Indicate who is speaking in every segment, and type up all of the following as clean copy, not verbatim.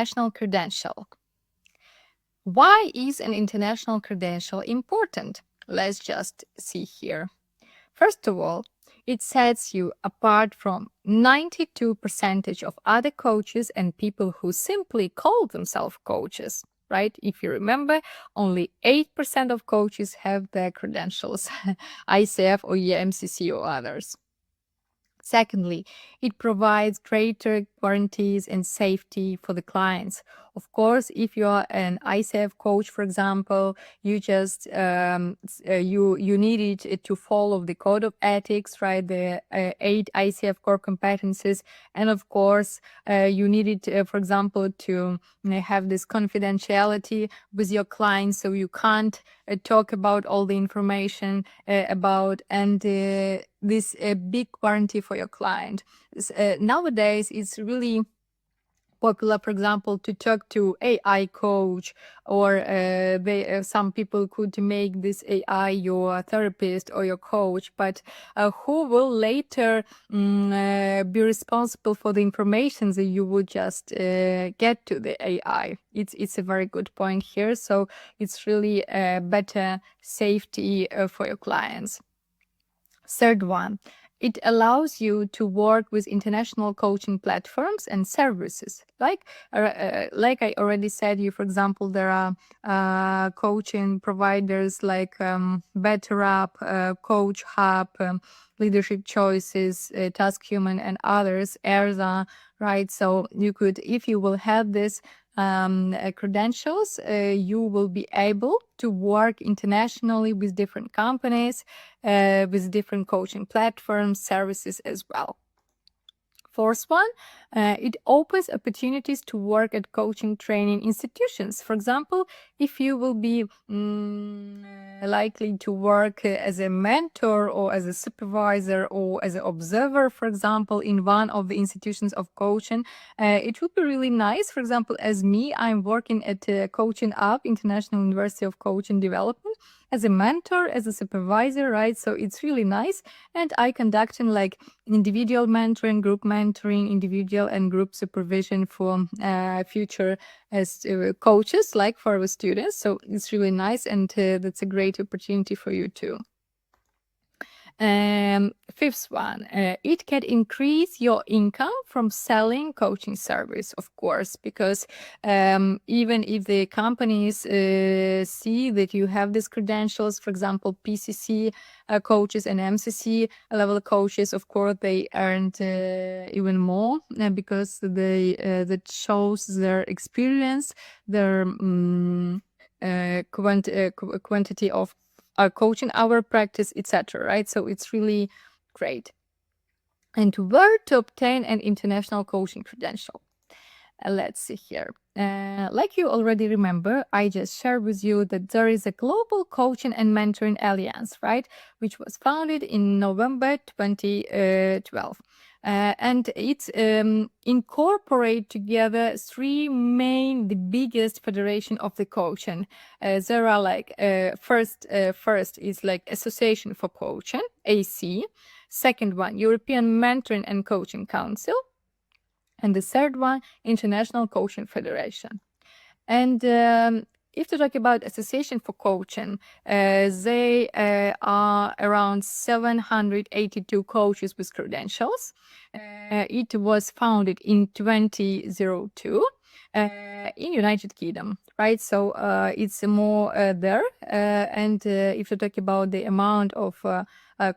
Speaker 1: international credential. Why is an international credential important? Let's just see here. First of all, it sets you apart from 92% of other coaches and people who simply call themselves coaches, right? If you remember, only 8% of coaches have their credentials, ICF or EMCC or others. Secondly, it provides greater guarantees and safety for the clients. Of course, if you are an ICF coach, for example, you just you needed to follow the code of ethics, right? The 8 ICF core competencies, and of course, you needed, for example, to have this confidentiality with your clients, so you can't talk about all the information about and this big warranty for your client. Nowadays, it's really popular, for example, to talk to AI coach, or some people could make this AI your therapist or your coach, but who will later be responsible for the information that you would just get to the AI? It's a very good point here. So it's really a better safety for your clients. Third one, it allows you to work with international coaching platforms and services. Like I already said, you, for example, there are coaching providers like BetterUp, Coach Hub, Leadership Choices, Task Human, and others, ERSA, right? So you could, if you will have this credentials, you will be able to work internationally with different companies, with different coaching platforms, services as well. Fourth one, it opens opportunities to work at coaching training institutions. For example, if you will be likely to work as a mentor or as a supervisor or as an observer, for example, in one of the institutions of coaching, it would be really nice. For example, as me, I'm working at Coaching.UP International University of Coaching Development as a mentor, as a supervisor, right? So it's really nice. And I conducting like individual mentoring, group mentoring, individual and group supervision for future as coaches, like for our students. So it's really nice, and that's a great opportunity for you too. Fifth one, it can increase your income from selling coaching service, of course, because even if the companies see that you have these credentials, for example, PCC coaches and MCC level coaches, of course, they earned even more because that shows their experience, their quantity of coaching hour practice, etc. Right? So it's really great. And where to obtain an international coaching credential? Let's see here. Like you already remember, I just shared with you that there is a Global Coaching and Mentoring Alliance, right, which was founded in November 2012. And it's incorporate together three main, the biggest federation of the coaching. There are like first is like Association for Coaching, AC. Second one, European Mentoring and Coaching Council. And the third one, International Coaching Federation. And if to talk about Association for Coaching, they are around 782 coaches with credentials. It was founded in 2002 in United Kingdom, right? So it's more there. And if you talk about the amount of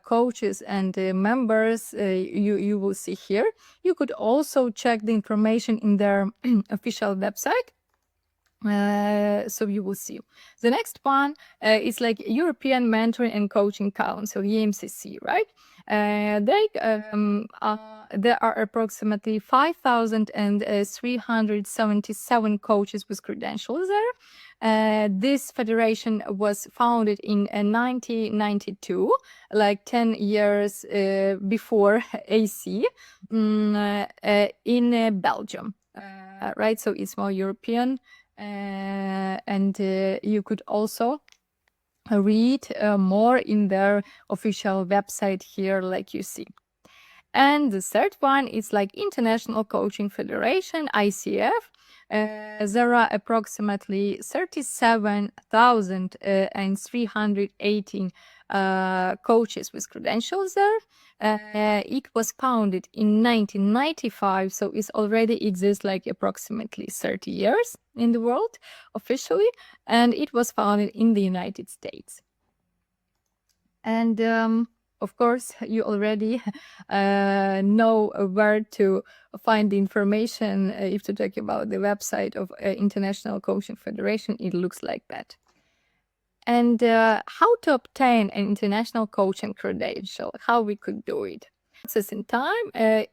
Speaker 1: coaches and members, you will see here. You could also check the information in their official website. So you will see. The next one is like European Mentoring and Coaching Council, EMCC, right? There are approximately 5,377 coaches with credentials there. This federation was founded in 1992, like 10 years before AC, in Belgium, right? So it's more European. And you could also read more in their official website here, like you see. And the third one is like International Coaching Federation, ICF. There are approximately 37,318 coaches with credentials there. It was founded in 1995, so it already exists like approximately 30 years in the world officially, and it was founded in the United States. And of course, you already know where to find the information. If to talk about the website of International Coaching Federation, it looks like that. And how to obtain an international coaching credential, how we could do it. Process in time,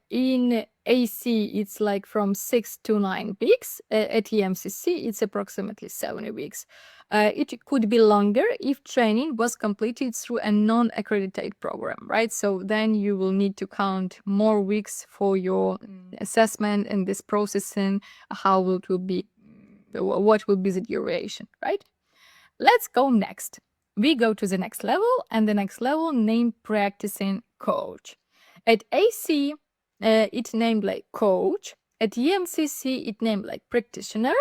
Speaker 1: in AC, it's like from 6 to 9 weeks. At EMCC, it's approximately 7 weeks. It could be longer if training was completed through a non-accredited program, right? So then you will need to count more weeks for your assessment and this processing, how it will be, what will be the duration, right? Let's go next. We go to the next level, and the next level named practicing coach. At AC, it named like coach. At EMCC, it named like practitioner.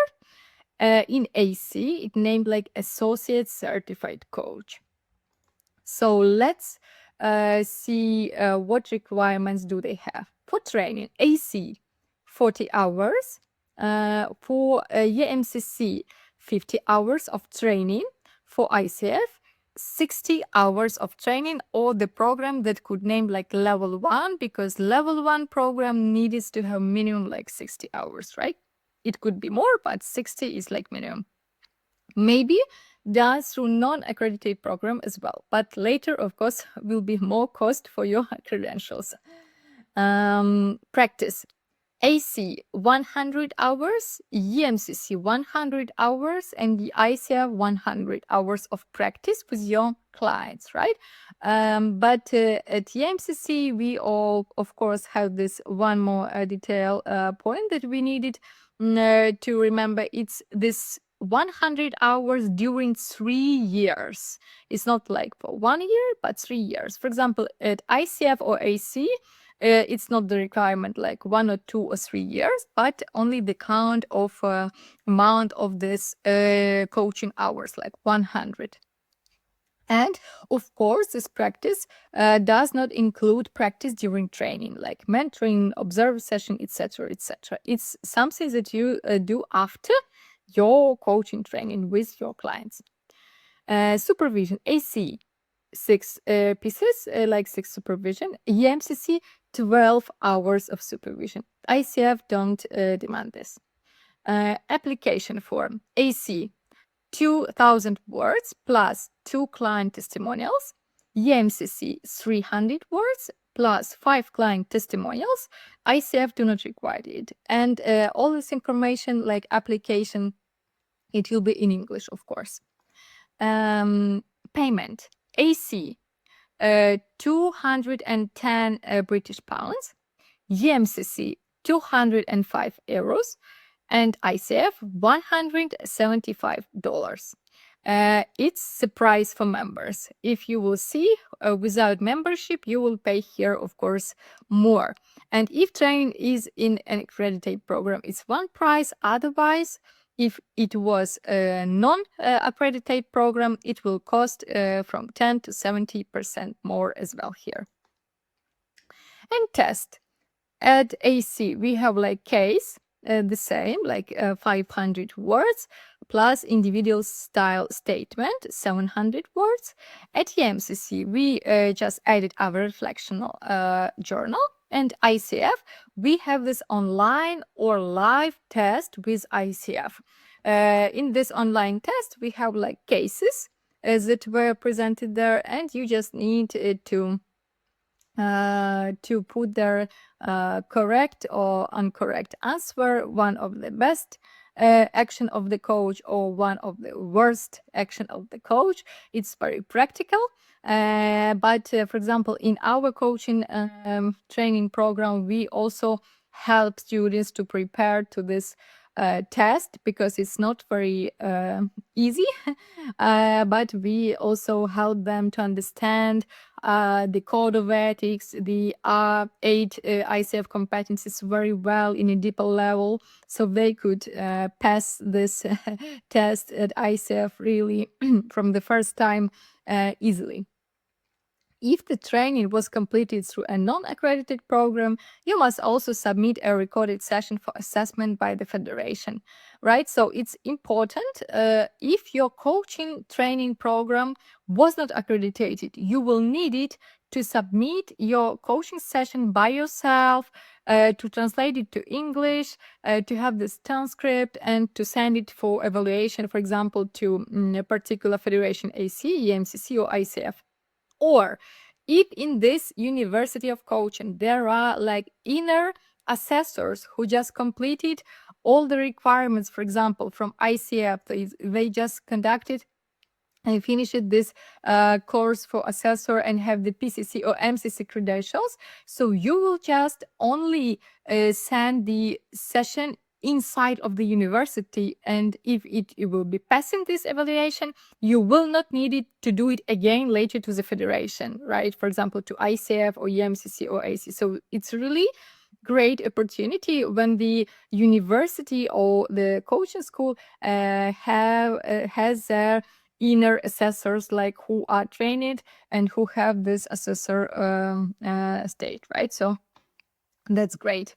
Speaker 1: In AC, it named like associate certified coach. So let's see what requirements do they have. For training, AC, 40 hours. For EMCC, 50 hours of training. For ICF, 60 hours of training, or the program that could name like level 1, because level 1 program needs to have minimum like 60 hours, right? It could be more, but 60 is like minimum. Maybe done through non-accredited program as well, but later, of course, will be more cost for your credentials. Practice. AC 100 hours, EMCC 100 hours, and the ICF 100 hours of practice with your clients, right? But at EMCC, we all, of course, have this one more detail point that we needed to remember. It's this 100 hours during 3 years. It's not like for 1 year, but 3 years. For example, at ICF or AC, it's not the requirement like 1 or 2 or 3 years, but only the count of amount of this coaching hours, like 100. And of course, this practice does not include practice during training, like mentoring, observer session, etc., etc. It's something that you do after your coaching training with your clients. Supervision, AC, 6 pieces, like 6 supervision. EMCC, 12 hours of supervision. ICF don't demand this. Application form, AC, 2,000 words plus 2 client testimonials. EMCC, 300 words plus 5 client testimonials. ICF do not require it. And all this information, like application, it will be in English, of course. Payment, AC, 210 British pounds, EMCC, 205 euros, and ICF, $175. It's the price for members. If you will see, without membership, you will pay here, of course, more. And if training is in an accredited program, it's one price. Otherwise, if it was a non-accredited program, it will cost from 10 to 70% more as well here. And test. At AC, we have like case, the same, like 500 words, plus individual style statement, 700 words. At EMCC, we just added our reflectional journal. And ICF, we have this online or live test with ICF. In this online test, we have like cases that were presented there, and you just need to put their correct or incorrect answer, one of the best action of the coach or one of the worst action of the coach. It's very practical. But for example, in our coaching training program, we also help students to prepare to this test because it's not very easy, but we also help them to understand the code of ethics, the 8 ICF competencies very well in a deeper level, so they could pass this test at ICF really from the first time easily. If the training was completed through a non-accredited program, you must also submit a recorded session for assessment by the federation, right? So it's important, if your coaching training program was not accredited, you will need it to submit your coaching session by yourself, to translate it to English, to have this transcript, and to send it for evaluation, for example, to a particular federation, AC, EMCC, or ICF. Or if in this university of coaching there are like inner assessors who just completed all the requirements, for example, from ICF, they just conducted and finished this course for assessor and have the PCC or MCC credentials, so you will just only send the session inside of the university, and if it will be passing this evaluation, you will not need it to do it again later to the federation, right? For example, to ICF or EMCC or AC. So it's really great opportunity when the university or the coaching school has their inner assessors, like who are trained and who have this assessor state, right? So that's great.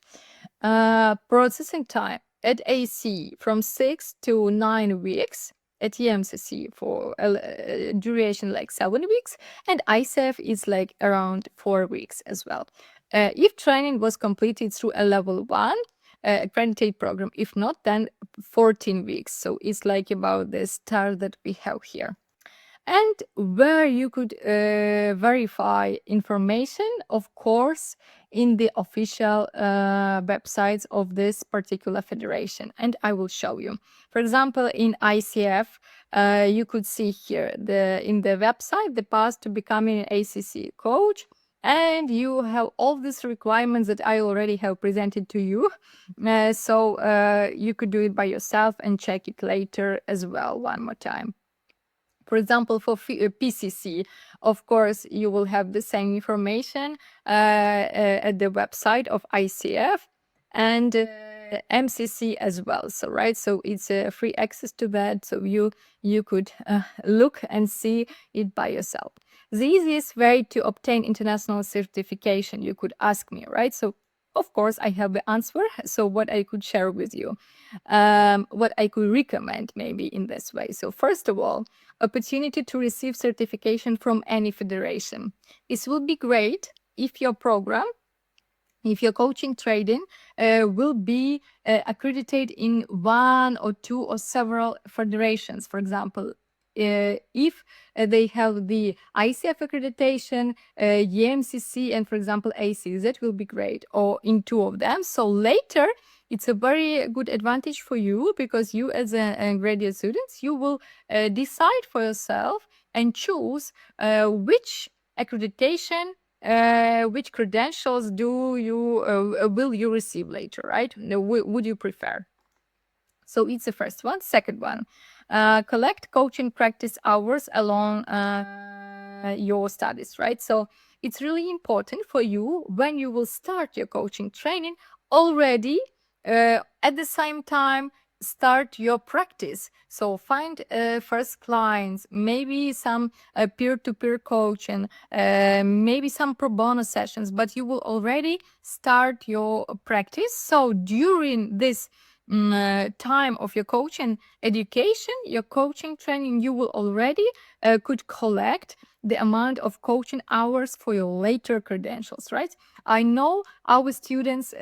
Speaker 1: Processing time at AC from 6 to 9 weeks, at EMCC for duration like 7 weeks, and ICF is like around 4 weeks as well. If training was completed through a level 1 accredited program, if not, then 14 weeks. So it's like about the star that we have here. And where you could verify information, of course, in the official websites of this particular federation. And I will show you. For example, in ICF, you could see here in the website the path to becoming an ACC coach. And you have all these requirements that I already have presented to you. So you could do it by yourself and check it later as well one more time. For example, for PCC, of course, you will have the same information at the website of ICF and MCC as well. So, right, so it's free access to that. So you could look and see it by yourself. The easiest way to obtain international certification, you could ask me, right? So, of course, I have the answer. So what I could share with you, what I could recommend maybe in this way. So first of all, opportunity to receive certification from any federation. This would be great if your program, if your coaching training will be accredited in one or two or several federations. For example, if they have the ICF accreditation, EMCC, and for example AC, that will be great, or in two of them. So later, it's a very good advantage for you, because you as a graduate students, you will decide for yourself and choose which accreditation, which credentials will you receive later, right? Would you prefer? So it's the first one. Second one, collect coaching practice hours along your studies, right? So it's really important for you, when you will start your coaching training, already at the same time start your practice. So find first clients, maybe some peer-to-peer coaching, maybe some pro bono sessions, but you will already start your practice. So during this time of your coaching education, your coaching training, you will already could collect the amount of coaching hours for your later credentials, right? I know our students,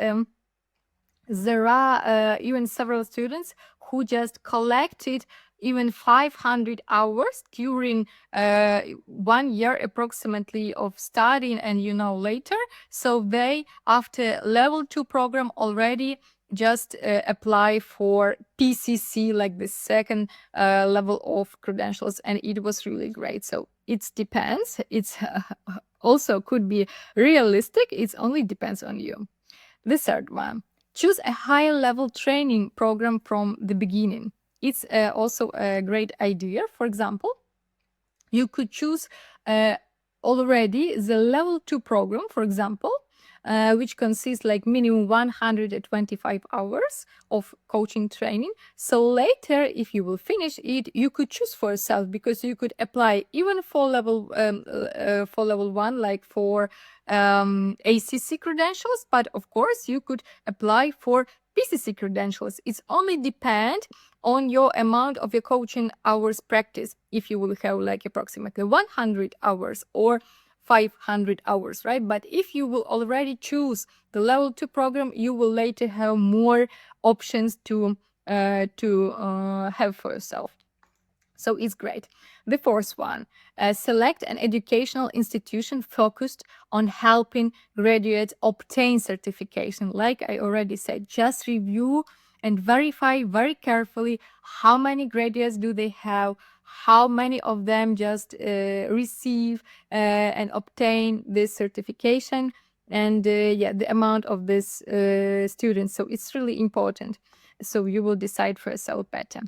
Speaker 1: there are even several students who just collected even 500 hours during 1 year approximately of studying, and later, so they, after level 2 program, already just apply for PCC, like the second level of credentials, and it was really great. So it depends. It's also could be realistic. It only depends on you. The third one, Choose a higher level training program from the beginning. It's also a great idea. For example, you could choose already the level 2 program, for example, which consists like minimum 125 hours of coaching training. So later, if you will finish it, you could choose for yourself, because you could apply even for level 1, like for ACC credentials, but of course you could apply for PCC credentials. It's only depend on your amount of your coaching hours practice, if you will have like approximately 100 hours or 500 hours, right? But if you will already choose the level 2 program, you will later have more options to have for yourself. So it's great. The fourth one, select an educational institution focused on helping graduates obtain certification. Like I already said, just review and verify very carefully how many graduates do they have, how many of them just receive and obtain this certification, and the amount of this students. So it's really important. So you will decide for yourself better.